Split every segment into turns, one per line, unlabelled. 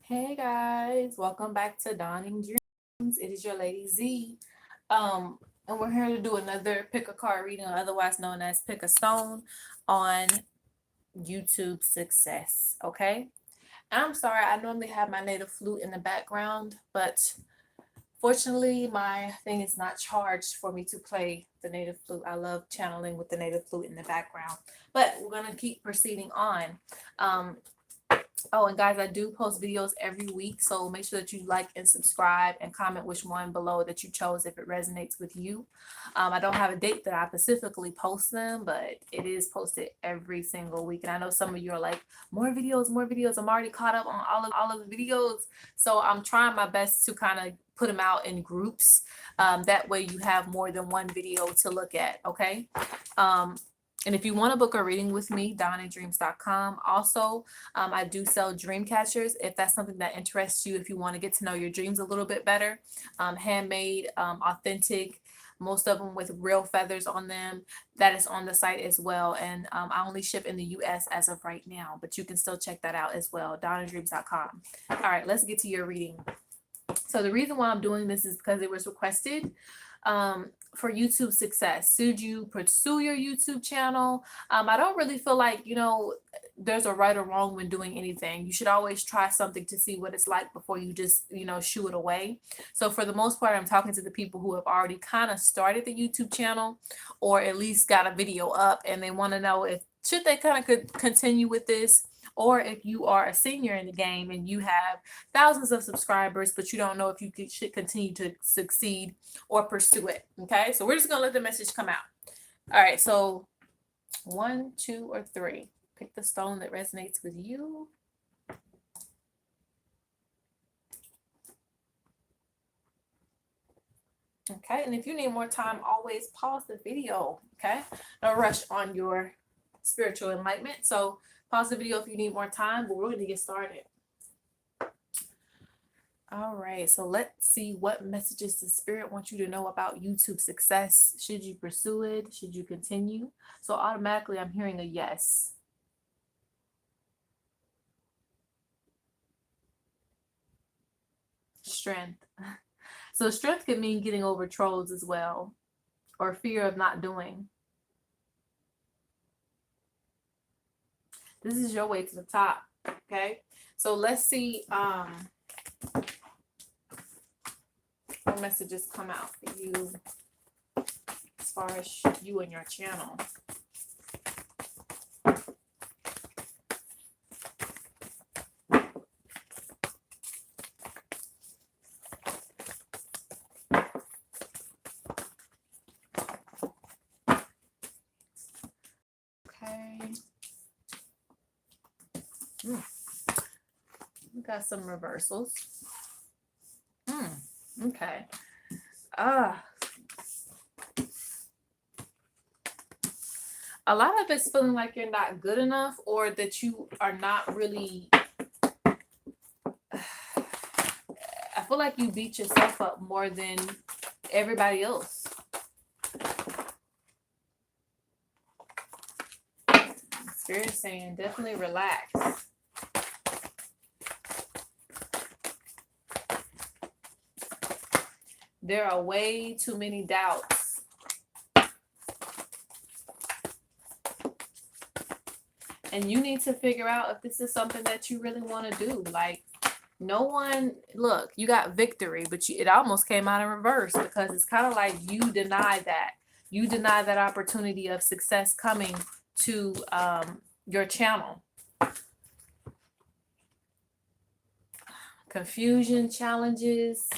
Hey guys, welcome back to Dawning Dreams. It is your lady Z. And we're here to do another pick a card reading, otherwise known as pick a stone, on YouTube success. Okay. And I'm sorry, I normally have my native flute in the background, but fortunately my thing is not charged for me to play the native flute. I love channeling with the native flute in the background. But we're gonna keep proceeding on. Um, Oh, and guys, I do post videos every week, so make sure that you like and subscribe and comment which one below that you chose if it resonates with you. I don't have a date that I specifically post them, but it is posted every single week. And I know some of you are like, more videos, more videos. I'm already caught up on all of the videos, so I'm trying my best to kind of put them out in groups. That way you have more than one video to look at, okay? And if you want to book a reading with me, donandreams.com. Also, I do sell dream catchers if that's something that interests you, if you want to get to know your dreams a little bit better. Handmade, authentic, most of them with real feathers on them. That is on the site as well. And I only ship in the US as of right now, but you can still check that out as well, donandreams.com. All right, let's get to your reading. So the reason why I'm doing this is because it was requested for YouTube success. Should you pursue your YouTube channel? I don't really feel like, there's a right or wrong when doing anything. You should always try something to see what it's like before you just, shoo it away. So for the most part, I'm talking to the people who have already kind of started the YouTube channel or at least got a video up and they want to know if should they kind of could continue with this, or if you are a senior in the game and you have thousands of subscribers, but you don't know if you should continue to succeed or pursue it. Okay, so we're just gonna let the message come out. All right, so 1, 2, or 3. Pick the stone that resonates with you. Okay, and if you need more time, always pause the video. Okay, no rush on your spiritual enlightenment. So pause the video if you need more time, but we're going to get started. All right, so let's see what messages the spirit wants you to know about YouTube success. Should you pursue it? Should you continue? So automatically I'm hearing a yes. Strength. So strength could mean getting over trolls as well, or fear of not doing. This is your way to the top. Okay, so let's see what messages come out for you as far as you and your channel. Okay. We got some reversals. Okay. A lot of it's feeling like you're not good enough, or that you are not really. I feel like you beat yourself up more than everybody else. Spirit is saying definitely relax. There are way too many doubts. And you need to figure out if this is something that you really want to do. Like, no one, look, you got victory, but it almost came out in reverse, because it's kind of like you deny that. You deny that opportunity of success coming to your channel. Confusion, challenges,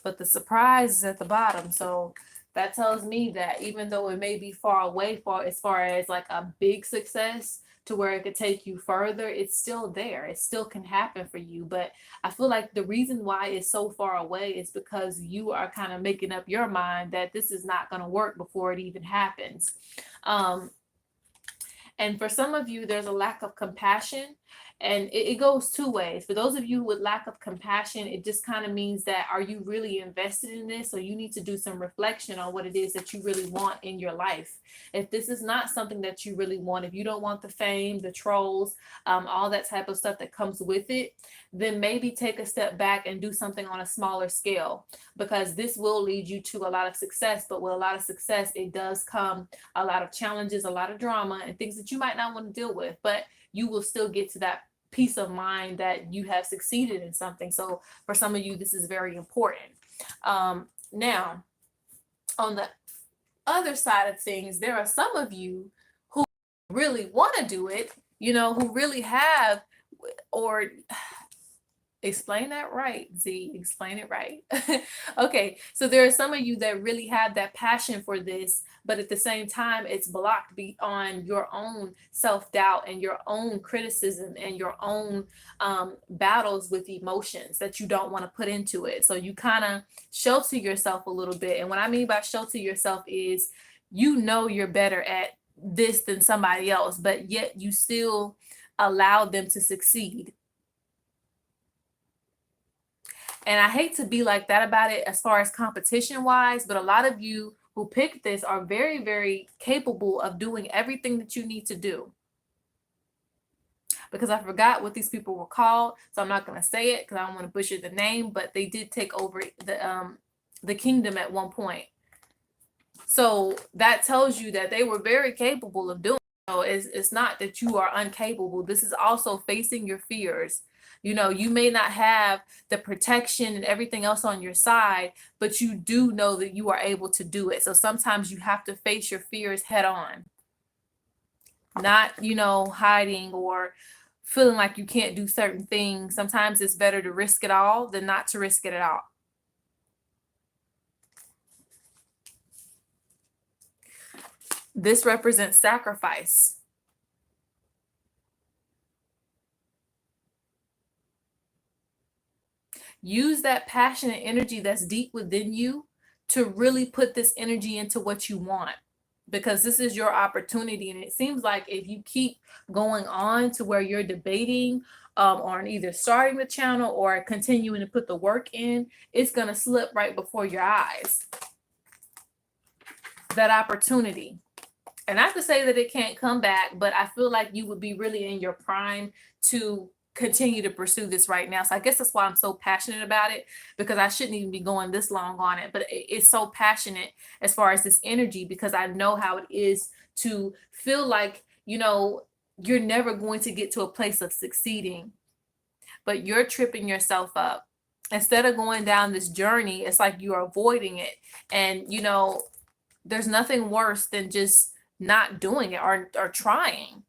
but the surprise is at the bottom. So that tells me that even though it may be far away as far as like a big success to where it could take you further, it's still there. It still can happen for you. But I feel like the reason why it's so far away is because you are kind of making up your mind that this is not going to work before it even happens. And for some of you, there's a lack of compassion And it goes two ways. For those of you with lack of compassion, it just kind of means that, are you really invested in this? So you need to do some reflection on what it is that you really want in your life. If this is not something that you really want, if you don't want the fame, the trolls, all that type of stuff that comes with it, then maybe take a step back and do something on a smaller scale, because this will lead you to a lot of success. But with a lot of success, it does come a lot of challenges, a lot of drama, and things that you might not want to deal with, but you will still get to that peace of mind that you have succeeded in something. So for some of you, this is very important. Now, on the other side of things, there are some of you who really want to do it, who really have, or explain that right, Z, explain it right. Okay, so there are some of you that really have that passion for this, but at the same time, it's blocked beyond your own self-doubt and your own criticism and your own battles with emotions that you don't want to put into it. So you kind of shelter yourself a little bit. And what I mean by shelter yourself is, you're better at this than somebody else, but yet you still allow them to succeed. And I hate to be like that about it as far as competition wise, but a lot of you who pick this are very, very capable of doing everything that you need to do. Because I forgot what these people were called, so I'm not going to say it because I don't want to butcher the name, but they did take over the kingdom at one point. So that tells you that they were very capable of doing it. So it's not that you are incapable. This is also facing your fears. You may not have the protection and everything else on your side, but you do know that you are able to do it. So sometimes you have to face your fears head on, not, hiding or feeling like you can't do certain things. Sometimes it's better to risk it all than not to risk it at all. This represents sacrifice. Use that passion and energy that's deep within you to really put this energy into what you want, because this is your opportunity. And it seems like if you keep going on to where you're debating on either starting the channel or continuing to put the work in, it's going to slip right before your eyes. That opportunity. And not to say that it can't come back, but I feel like you would be really in your prime to continue to pursue this right now. So I guess that's why I'm so passionate about it, because I shouldn't even be going this long on it, but it's so passionate as far as this energy, because I know how it is to feel like, you're never going to get to a place of succeeding, but you're tripping yourself up. Instead of going down this journey, it's like you're avoiding it. And, there's nothing worse than just not doing it or trying.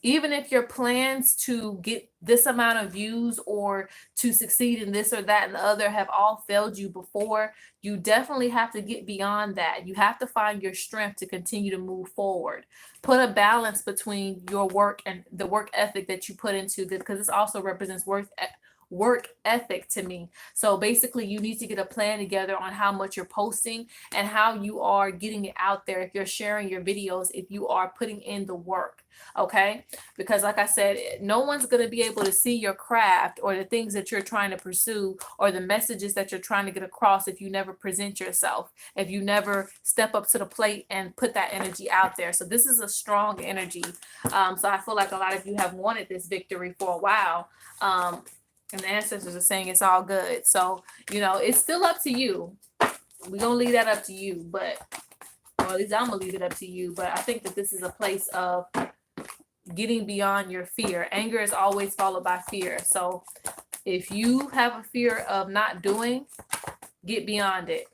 Even if your plans to get this amount of views or to succeed in this or that and the other have all failed you before, you definitely have to get beyond that. You have to find your strength to continue to move forward. Put a balance between your work and the work ethic that you put into this, because this also represents work ethic to me. So basically, you need to get a plan together on how much you're posting and how you are getting it out there. If you're sharing your videos, if you are putting in the work, okay? Because like I said, no one's going to be able to see your craft or the things that you're trying to pursue or the messages that you're trying to get across if you never present yourself, if you never step up to the plate and put that energy out there. So this is a strong energy. So I feel like a lot of you have wanted this victory for a while. And the ancestors are saying it's all good. So, it's still up to you. We're going to leave that up to you. But, or at least I'm going to leave it up to you. But I think that this is a place of getting beyond your fear. Anger is always followed by fear. So if you have a fear of not doing, get beyond it.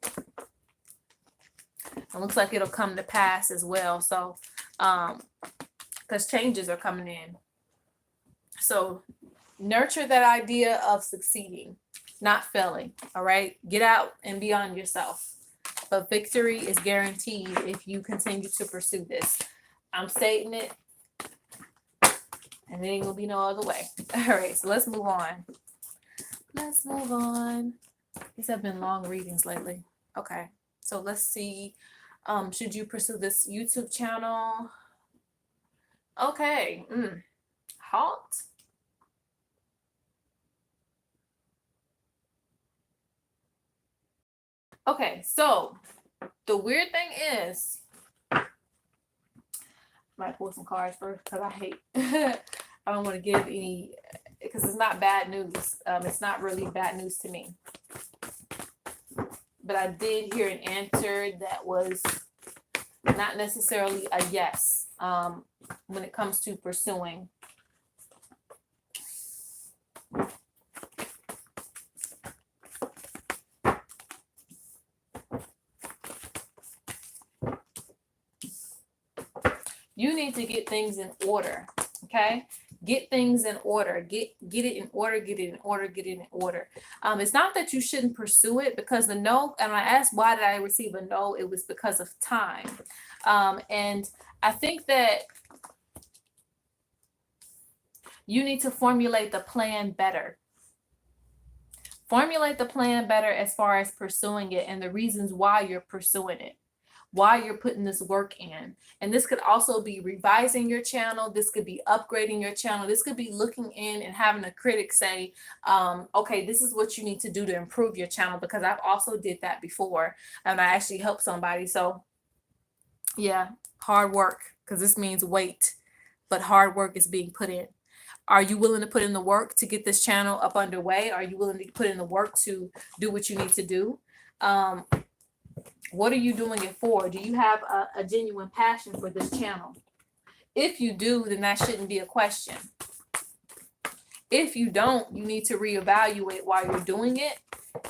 It looks like it'll come to pass as well. So, because changes are coming in. So, nurture that idea of succeeding, not failing. All right. Get out and beyond yourself. But victory is guaranteed if you continue to pursue this. I'm stating it, and there ain't gonna be no other way. All right. So let's move on. These have been long readings lately. Okay. So let's see. Should you pursue this YouTube channel? Okay. halt. Okay, so the weird thing is, I might pull some cards first because I hate, I don't want to give any, because it's not bad news. It's not really bad news to me. But I did hear an answer that was not necessarily a yes when it comes to pursuing. You need to get things in order, okay? Get things in order. Get it in order. Get it in order. Get it in order. It's not that you shouldn't pursue it, because the no, and I asked why did I receive a no? It was because of time, and I think that you need to formulate the plan better. Formulate the plan better as far as pursuing it and the reasons why you're pursuing it, why you're putting this work in. And this could also be revising your channel. This could be upgrading your channel. This could be looking in and having a critic say, okay, this is what you need to do to improve your channel, because I've also did that before and I actually helped somebody. So yeah, hard work, because this means wait, but hard work is being put in. Are you willing to put in the work to get this channel up underway? Are you willing to put in the work to do what you need to do? What are you doing it for? Do you have a genuine passion for this channel? If you do, then that shouldn't be a question. If you don't, you need to reevaluate why you're doing it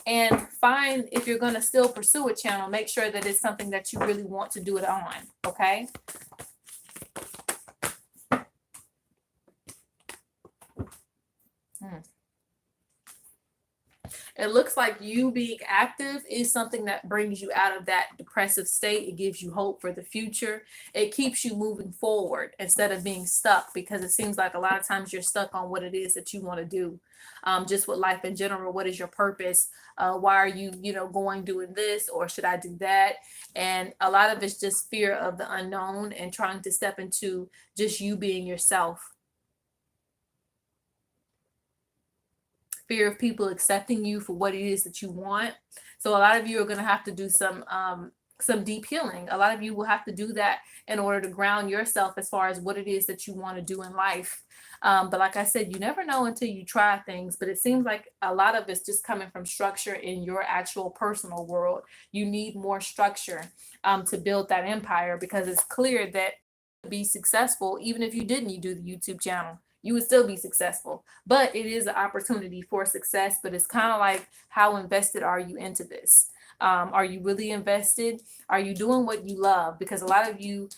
and find, if you're going to still pursue a channel, make sure that it's something that you really want to do it on, okay? It looks like you being active is something that brings you out of that depressive state. It gives you hope for the future. It keeps you moving forward instead of being stuck, because it seems like a lot of times you're stuck on what it is that you want to do. Just with life in general, what is your purpose? Why are you, doing this, or should I do that? And a lot of it's just fear of the unknown and trying to step into just you being yourself. Fear of people accepting you for what it is that you want. So a lot of you are going to have to do some deep healing. A lot of you will have to do that in order to ground yourself as far as what it is that you want to do in life. But like I said, you never know until you try things. But it seems like a lot of it's just coming from structure in your actual personal world. You need more structure to build that empire, because it's clear that to be successful, even if you didn't do the YouTube channel, you would still be successful. But it is an opportunity for success. But it's kind of like, how invested are you into this? Are you really invested? Are you doing what you love? Because a lot of you,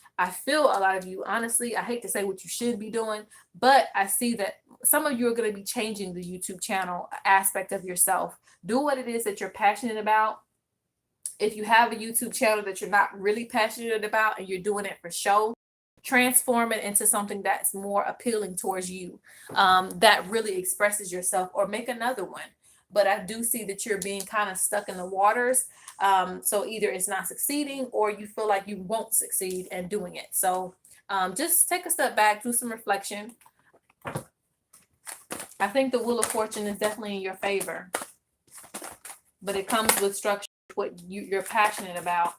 honestly, I hate to say what you should be doing, but I see that some of you are going to be changing the YouTube channel aspect of yourself. Do what it is that you're passionate about. If you have a YouTube channel that you're not really passionate about and you're doing it for show, transform it into something that's more appealing towards you, that really expresses yourself, or make another one. But I do see that you're being kind of stuck in the waters. So either it's not succeeding, or you feel like you won't succeed in doing it. So just take a step back, do some reflection. I think the Wheel of Fortune is definitely in your favor, but it comes with structure, what you're passionate about.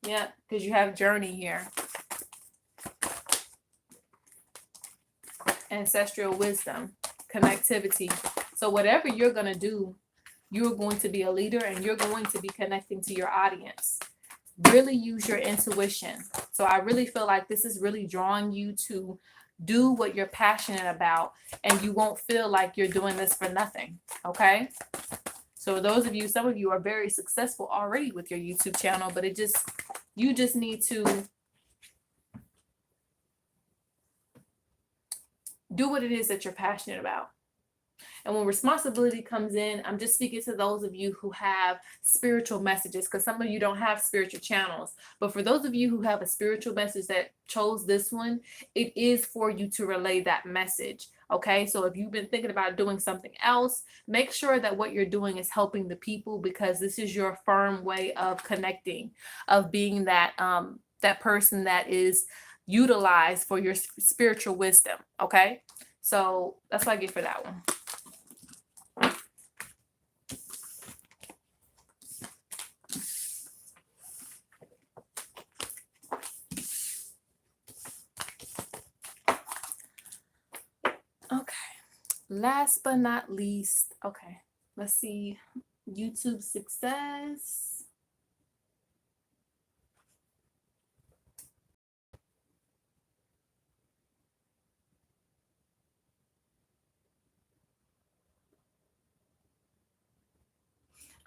Yeah, because you have journey here. Ancestral wisdom, connectivity. So whatever you're going to do, you're going to be a leader, and you're going to be connecting to your audience. Really use your intuition. So I really feel like this is really drawing you to do what you're passionate about, and you won't feel like you're doing this for nothing. Okay. So those of you, some of you are very successful already with your YouTube channel, but you just need to do what it is that you're passionate about. And when responsibility comes in, I'm just speaking to those of you who have spiritual messages, because some of you don't have spiritual channels. But for those of you who have a spiritual message that chose this one, it is for you to relay that message. Okay, so if you've been thinking about doing something else, make sure that what you're doing is helping the people, because this is your firm way of connecting, of being that that person that is utilize for your spiritual wisdom. Okay, so that's what I get for that one. Okay, last but not least, okay, let's see, YouTube success.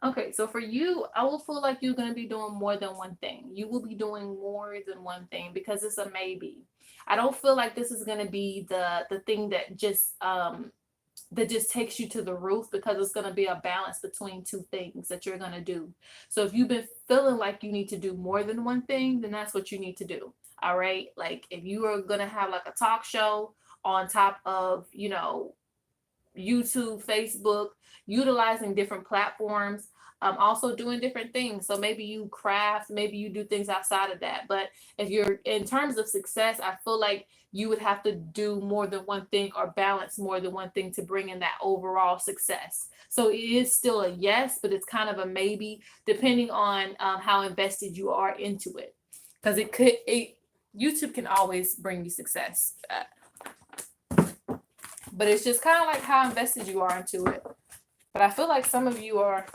Okay, so for you, I will feel like you're going to be doing more than one thing. You will be doing more than one thing because it's a maybe. I don't feel like this is going to be the thing that just takes you to the roof, because it's going to be a balance between two things that you're going to do. So if you've been feeling like you need to do more than one thing, then that's what you need to do. All right? Like if you are going to have like a talk show on top of, YouTube, Facebook, utilizing different platforms, also doing different things. So maybe you craft, maybe you do things outside of that. But if you're in terms of success, I feel like you would have to do more than one thing or balance more than one thing to bring in that overall success. So it is still a yes, but it's kind of a maybe, depending on how invested you are into it. Because YouTube can always bring you success. But it's just kind of like how invested you are into it. But I feel like some of you are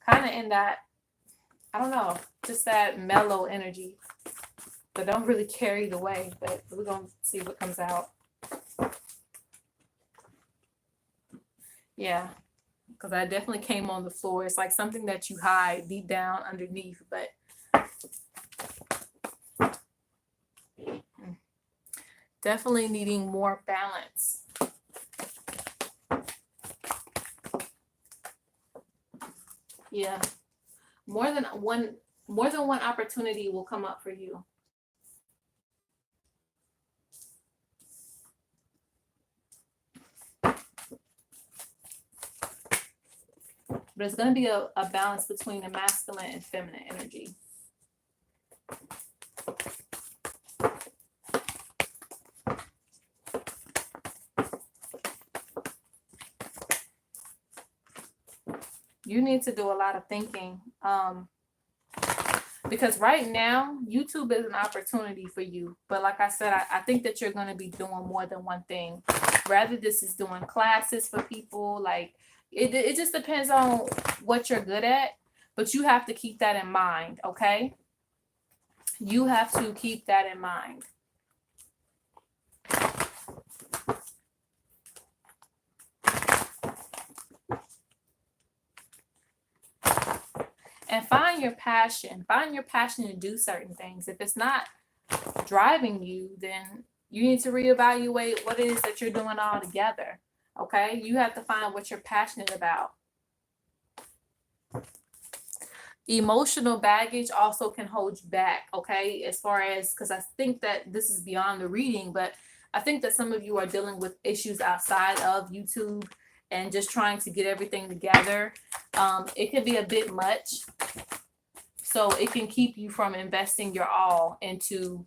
kind of in that, I don't know, just that mellow energy, but don't really care either way. But we're going to see what comes out. Yeah, because I definitely came on the floor. It's like something that you hide deep down underneath, but definitely needing more balance. Yeah, more than one opportunity will come up for you. But it's going to be a balance between the masculine and feminine energy. You need to do a lot of thinking, because right now YouTube is an opportunity for you. But like I said, I think that you're going to be doing more than one thing. Rather, this is doing classes for people. Like it just depends on what you're good at. But you have to keep that in mind, okay? You have to keep that in mind. And find your passion. Find your passion to do certain things. If it's not driving you, then you need to reevaluate what it is that you're doing all together. Okay? You have to find what you're passionate about. Emotional baggage also can hold you back, okay? As far as, because I think that this is beyond the reading, but I think that some of you are dealing with issues outside of YouTube and just trying to get everything together. It can be a bit much. So it can keep you from investing your all into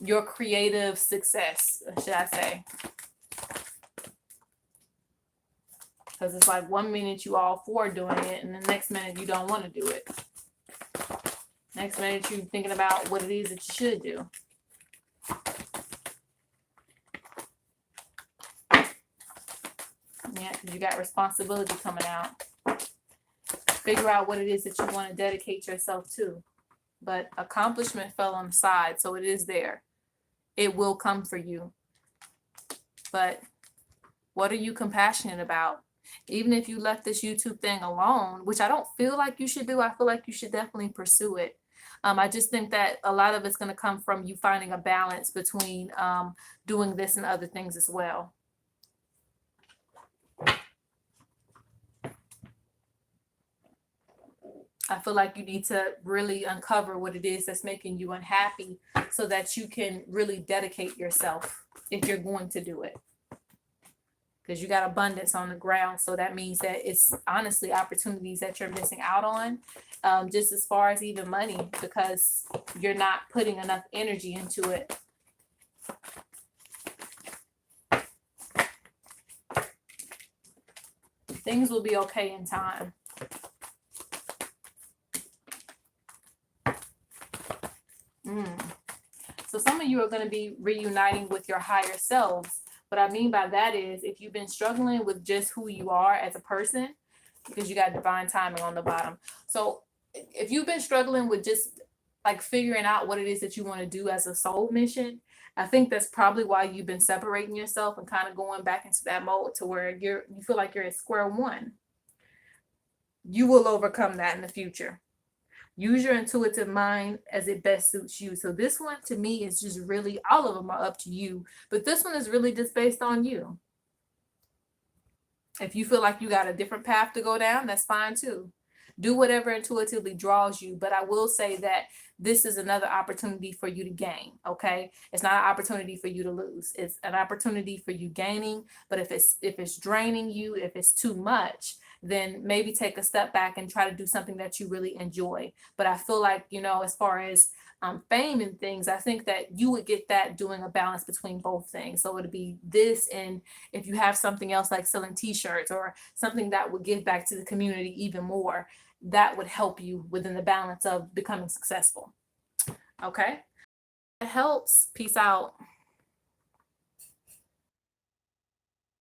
your creative success, should I say. Because it's like 1 minute you all for doing it, and the next minute you don't want to do it. Next minute you're thinking about what it is that you should do. Yeah, because you got responsibility coming out. Figure out what it is that you want to dedicate yourself to. But accomplishment fell on the side, so it is there. It will come for you. But what are you compassionate about? Even if you left this YouTube thing alone, which I don't feel like you should do, I feel like you should definitely pursue it. I just think that a lot of it's going to come from you finding a balance between doing this and other things as well. I feel like you need to really uncover what it is that's making you unhappy so that you can really dedicate yourself if you're going to do it. Because you got abundance on the ground. So that means that it's honestly opportunities that you're missing out on, just as far as even money, because you're not putting enough energy into it. Things will be okay in time. So some of you are going to be reuniting with your higher selves. What I mean by that is if you've been struggling with just who you are as a person, because you got divine timing on the bottom. So if you've been struggling with just like figuring out what it is that you want to do as a soul mission, I think that's probably why you've been separating yourself and kind of going back into that mode to where you feel like you're at square one. You will overcome that in the future. Use your intuitive mind as it best suits you. So this one to me is just really, all of them are up to you, but this one is really just based on you. If you feel like you got a different path to go down, that's fine too. Do whatever intuitively draws you. But I will say that this is another opportunity for you to gain. Okay. It's not an opportunity for you to lose. It's an opportunity for you gaining. But if it's draining you, if it's too much, then maybe take a step back and try to do something that you really enjoy. But I feel like, as far as fame and things, I think that you would get that doing a balance between both things. So it'd be this, and if you have something else like selling t-shirts or something that would give back to the community even more, that would help you within the balance of becoming successful. Okay, it helps. Peace out.